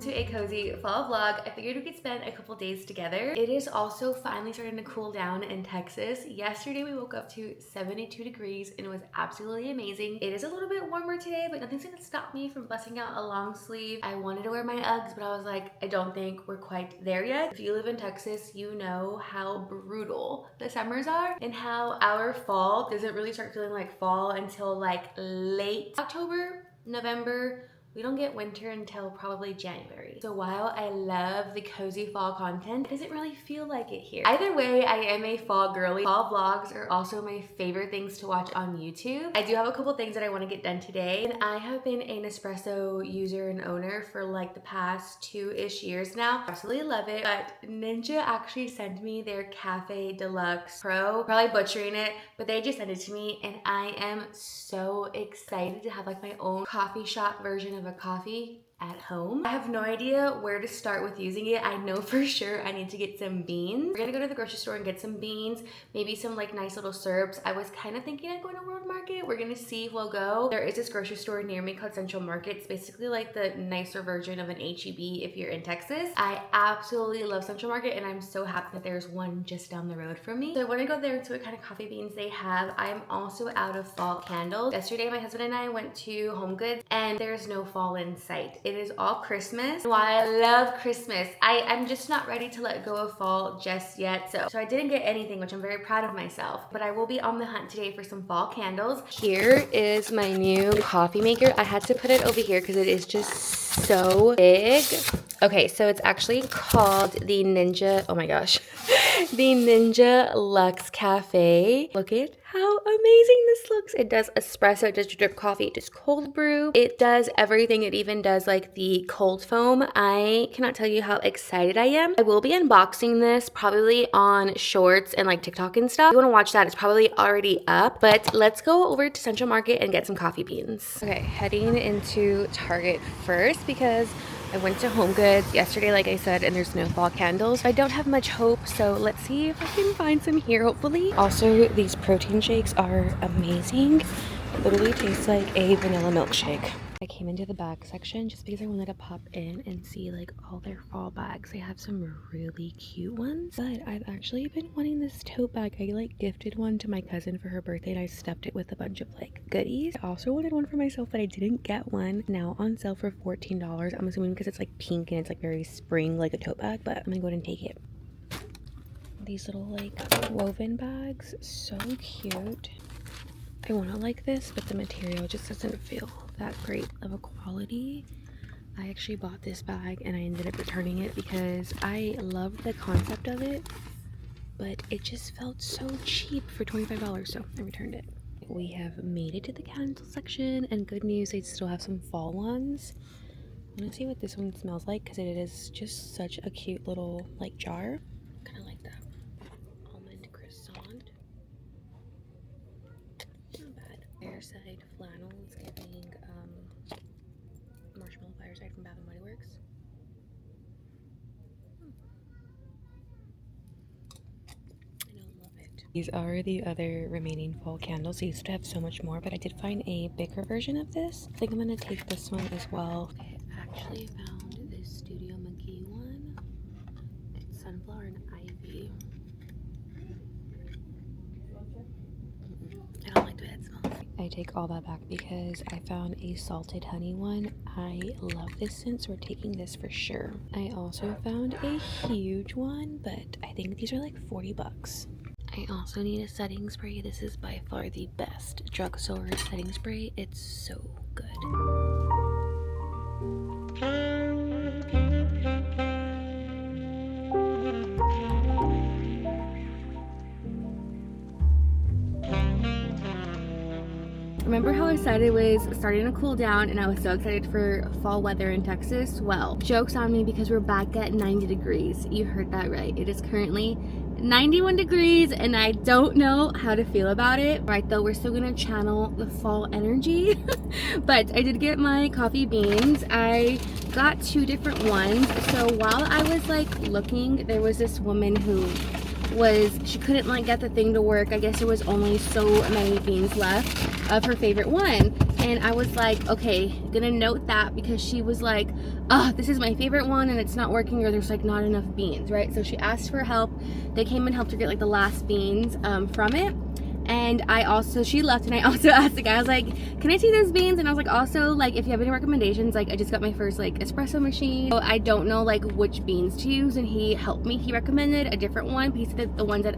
to a cozy fall vlog. I figured we could spend a couple days together. It is also finally starting to cool down in Texas. Yesterday we woke up to 72 degrees and it was absolutely amazing. It is a little bit warmer today, but nothing's gonna stop me from busting out a long sleeve. I wanted to wear my Uggs, but I was like, I don't think we're quite there yet. If you live in Texas, you know how brutal the summers are and how our fall doesn't really start feeling like fall until like late October, November. We don't get winter until probably January. So while I love the cozy fall content, it doesn't really feel like it here. Either way, I am a fall girly. Fall vlogs are also my favorite things to watch on YouTube. I do have a couple things that I want to get done today. And I have been an espresso user and owner for like the past 2-ish years now. Absolutely love it. But Ninja actually sent me their Cafe Deluxe Pro. Probably butchering it, but they just sent it to me and I am so excited to have like my own coffee shop version of a coffee at home. I have no idea where to start with using it. I know for sure I need to get some beans. We're gonna go to the grocery store and get some beans, maybe some like nice little syrups. I was kind of thinking of going to World Market. We're gonna see if we'll go. There is this grocery store near me called Central Market. It's basically like the nicer version of an H-E-B if you're in Texas. I absolutely love Central Market and I'm so happy that there's one just down the road from me. So I wanna go there and see what kind of coffee beans they have. I'm also out of fall candles. Yesterday my husband and I went to Home Goods and there's no fall in sight. It is all Christmas. While I love Christmas, I'm just not ready to let go of fall just yet. So I didn't get anything, which I'm very proud of myself. But I will be on the hunt today for some fall candles. Here is my new coffee maker. I had to put it over here because it is just so big. Okay, so it's actually called the Ninja, oh my gosh, the Ninja Luxe Cafe. Look at how amazing this looks. It does espresso, it does drip coffee, it does cold brew, it does everything. It even does like the cold foam. I cannot tell you how excited I am. I will be unboxing this probably on shorts and like TikTok and stuff. If you want to watch that, it's probably already up, but let's go over to Central Market and get some coffee beans. Okay, heading into Target first because I went to Home Goods yesterday, like I said, and there's no fall candles. I don't have much hope, so let's see if I can find some here, hopefully. Also, these protein shakes are amazing. It literally tastes like a vanilla milkshake. I came into the bag section just because I wanted to pop in and see like all their fall bags. They have some really cute ones, but I've actually been wanting this tote bag. I like gifted one to my cousin for her birthday and I stuffed it with a bunch of like goodies. I also wanted one for myself, but I didn't get one. Now on sale for $14. I'm assuming because it's like pink and it's like very spring like a tote bag, but I'm gonna go ahead and take it. These little like woven bags, so cute. I want to like this, but the material just doesn't feel that great of a quality. I actually bought this bag and I ended up returning it because I loved the concept of it, but it just felt so cheap for $25, so I returned it. We have made it to the candle section, and good news, they still have some fall ones. I want to see what this one smells like because it is just such a cute little like jar. Kind of like that almond croissant. Not bad. Fireside flannels giving marshmallow fireside from Bath and Body Works. I don't love it. These are the other remaining fall candles. They used to have so much more, but I did find a bigger version of this. I think I'm gonna take this one as well. I actually found this Studio McGee one. It's sunflower and ivy. I don't like the way it smells. I take all that back because I found a salted honey one. I love this scent, so we're taking this for sure. I also found a huge one, but I think these are like 40 bucks. I also need a setting spray. This is by far the best drugstore setting spray. It's so good. Remember how excited it was starting to cool down and I was so excited for fall weather in Texas? Well, joke's on me because we're back at 90 degrees. You heard that right. It is currently 91 degrees and I don't know how to feel about it. Right though, we're still gonna channel the fall energy. But I did get my coffee beans. I got 2 different ones. So while I was like looking, there was this woman who was she couldn't like get the thing to work. I guess there was only so many beans left of her favorite one. And I was like, okay, gonna note that, because she was like, oh, this is my favorite one and it's not working, or there's like not enough beans, right? So she asked for help. They came and helped her get like the last beans from it. And she left, and I also asked the guy, I was like, can I see those beans? And I was like, also, like, if you have any recommendations, like, I just got my first, like, espresso machine, so I don't know, like, which beans to use. And he helped me. He recommended a different one. He said that the ones that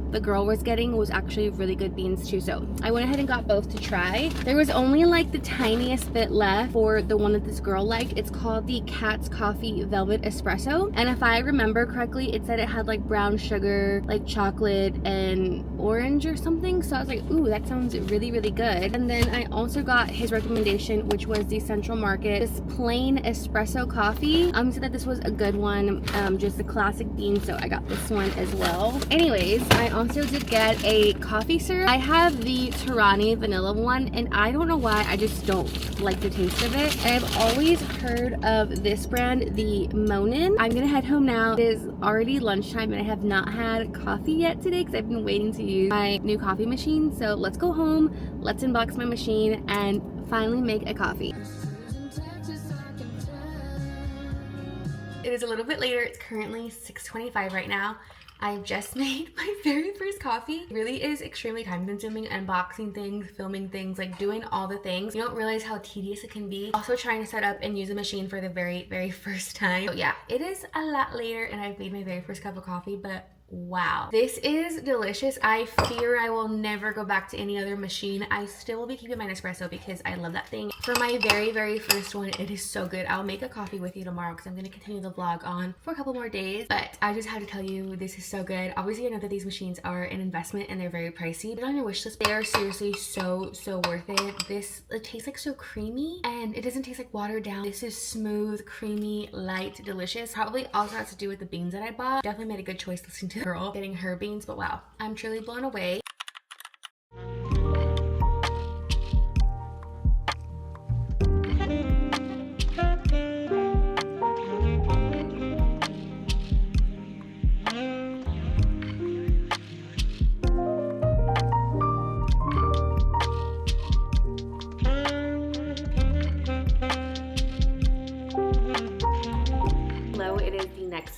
the girl was getting was actually really good beans too. So I went ahead and got both to try. There was only like the tiniest bit left for the one that this girl liked. It's called the Cat's Coffee Velvet Espresso, and if I remember correctly, it said it had like brown sugar, like chocolate and orange or something. So I was like, ooh, that sounds really, really good. And then I also got his recommendation, which was the Central Market, this plain espresso coffee. He said that this was a good one, just the classic bean, so I got this one as well. Anyways, I also did get a coffee syrup. I have the Torani vanilla one, and I don't know why, I just don't like the taste of it. And I've always heard of this brand, the Monin. I'm gonna head home now. It is already lunchtime and I have not had coffee yet today because I've been waiting to use my new coffee machine. So let's go home, let's unbox my machine and finally make a coffee. It is a little bit later. It's currently 6:25 right now. I've just made my very first coffee. It really is extremely time consuming, unboxing things, filming things, like doing all the things. You don't realize how tedious it can be. Also trying to set up and use a machine for the very, very first time. So yeah, it is a lot later and I've made my very first cup of coffee, but wow, this is delicious. I fear I will never go back to any other machine. I still will be keeping my Nespresso because I love that thing. For my very, very first one, it is so good. I'll make a coffee with you tomorrow because I'm going to continue the vlog on for a couple more days. But I just had to tell you, this is so good. Obviously, I know that these machines are an investment and they're very pricey. Put it on your wish list. They are seriously so worth it. It tastes like so creamy and it doesn't taste like watered down. This is smooth, creamy, light, delicious. Probably also has to do with the beans that I bought. Definitely made a good choice listening to the girl getting her beans, but wow, I'm truly blown away.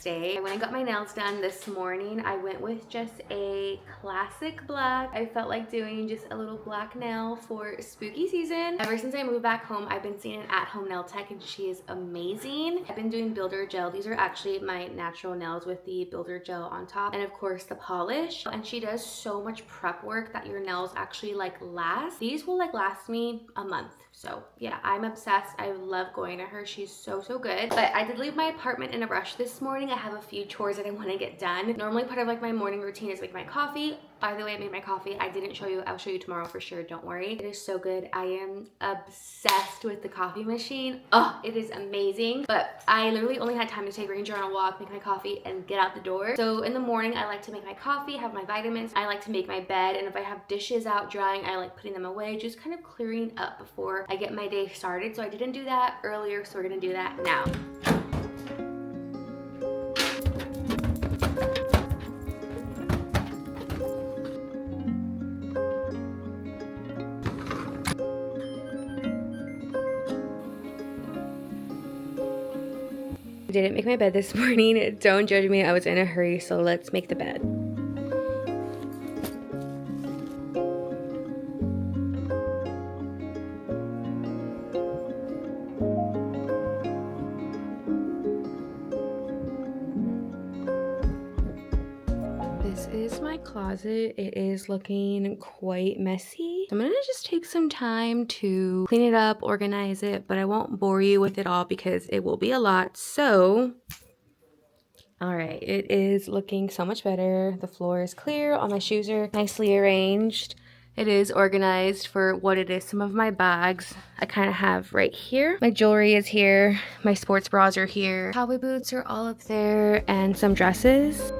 Day. I went and got my nails done this morning. I went with just a classic black. I felt like doing just a little black nail for spooky season. Ever since I moved back home, I've been seeing an at-home nail tech and she is amazing. I've been doing builder gel. These are actually my natural nails with the builder gel on top and of course the polish. And she does so much prep work that your nails actually like last. These will like last me a month. So yeah, I'm obsessed. I love going to her. She's so good. But I did leave my apartment in a rush this morning. I have a few chores that I want to get done. Normally part of like my morning routine is make my coffee. By the way, I made my coffee. I didn't show you. I'll show you tomorrow for sure. Don't worry. It is so good. I am obsessed with the coffee machine. Oh, it is amazing. But I literally only had time to take Ranger on a walk, make my coffee, and get out the door. So in the morning, I like to make my coffee, have my vitamins. I like to make my bed. And if I have dishes out drying, I like putting them away, just kind of clearing up before I get my day started. So I didn't do that earlier, so we're gonna do that now. I didn't make my bed this morning. Don't judge me. I was in a hurry, so let's make the bed. This is my closet. It is looking quite messy. I'm gonna just take some time to clean it up, organize it, but I won't bore you with it all because it will be a lot. So, all right, it is looking so much better. The floor is clear. All my shoes are nicely arranged. It is organized for what it is. Some of my bags I kind of have right here. My jewelry is here. My sports bras are here. Cowboy boots are all up there and some dresses.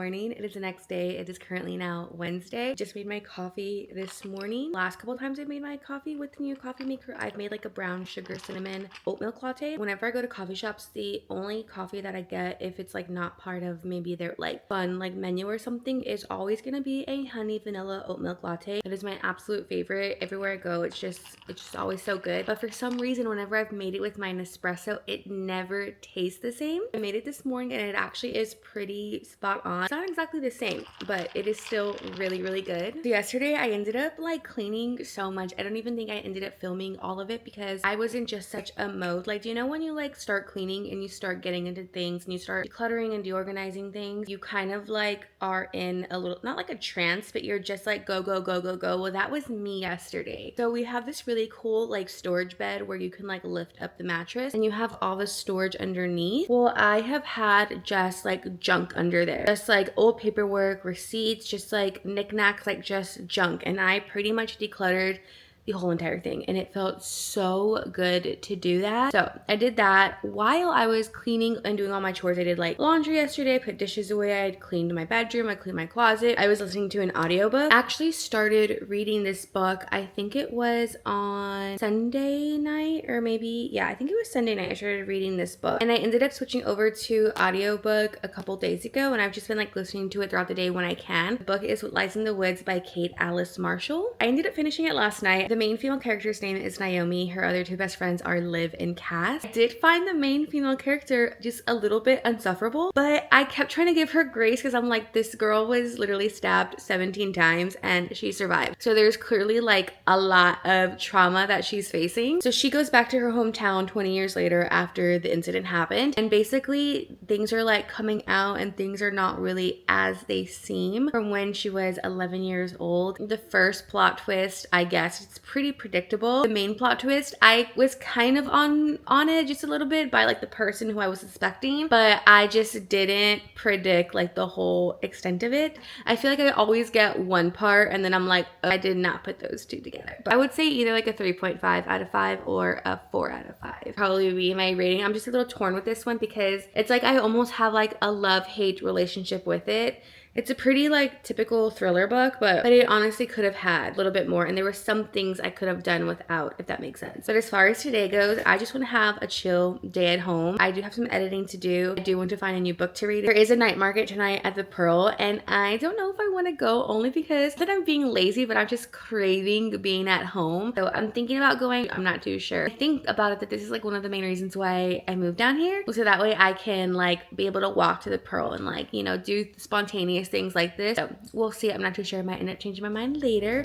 morning. It is the next day. It is currently now Wednesday. Just made my coffee this morning. Last couple times I made my coffee with the new coffee maker, I've made like a brown sugar cinnamon oat milk latte. Whenever I go to coffee shops, the only coffee that I get, if it's like not part of maybe their like fun like menu or something, is always gonna be a honey vanilla oat milk latte. That is my absolute favorite. Everywhere I go, it's just always so good. But for some reason, whenever I've made it with my espresso, it never tastes the same. I made it this morning and it actually is pretty spot on. It's not exactly the same, but it is still really, really good. So yesterday I ended up like cleaning so much. I don't even think I ended up filming all of it because I was in just such a mode. Like, do you know when you like start cleaning and you start getting into things and you start decluttering and deorganizing things, you kind of like are in a little, not like a trance, but you're just like go, go, go, go, go. Well, that was me yesterday. So we have this really cool like storage bed where you can like lift up the mattress and you have all the storage underneath. Well, I have had just like junk under there, just like old paperwork, receipts, just like knickknacks, like just junk. And I pretty much decluttered the whole entire thing and it felt so good to do that. So I did that while I was cleaning and doing all my chores. I did like laundry yesterday, I put dishes away, I cleaned my bedroom, I cleaned my closet. I was listening to an audiobook. I actually started reading this book, I think it was on Sunday night, or maybe, yeah, I think it was Sunday night I started reading this book. And I ended up switching over to audiobook a couple days ago and I've just been like listening to it throughout the day when I can. The book is Lies in the Woods by Kate Alice Marshall. I ended up finishing it last night. The main female character's name is Naomi. Her other two best friends are Liv and Cass. I did find the main female character just a little bit insufferable, but I kept trying to give her grace because I'm like, this girl was literally stabbed 17 times and she survived. So there's clearly like a lot of trauma that she's facing. So she goes back to her hometown 20 years later after the incident happened. And basically things are like coming out and things are not really as they seem from when she was 11 years old. The first plot twist, I guess, it's pretty predictable. The main plot twist, I was kind of on it just a little bit by like the person who I was suspecting, but I just didn't predict like the whole extent of it. I feel like I always get one part and then I'm like, oh, I did not put those two together. But I would say either like a 3.5 out of 5 or a 4 out of 5 probably would be my rating. I'm just a little torn with this one because it's like I almost have like a love-hate relationship with it. It's a pretty like typical thriller book, but it honestly could have had a little bit more and there were some things I could have done without, if that makes sense. But as far as today goes, I just want to have a chill day at home. I do have some editing to do. I do want to find a new book to read. There is a night market tonight at the Pearl and I don't know if I want to go, only because that I'm being lazy, but I'm just craving being at home. So I'm thinking about going. I'm not too sure. I think about it that this is like one of the main reasons why I moved down here. So that way I can like be able to walk to the Pearl and like, you know, do spontaneous things like this. So we'll see. I'm not too sure. I might end up changing my mind later.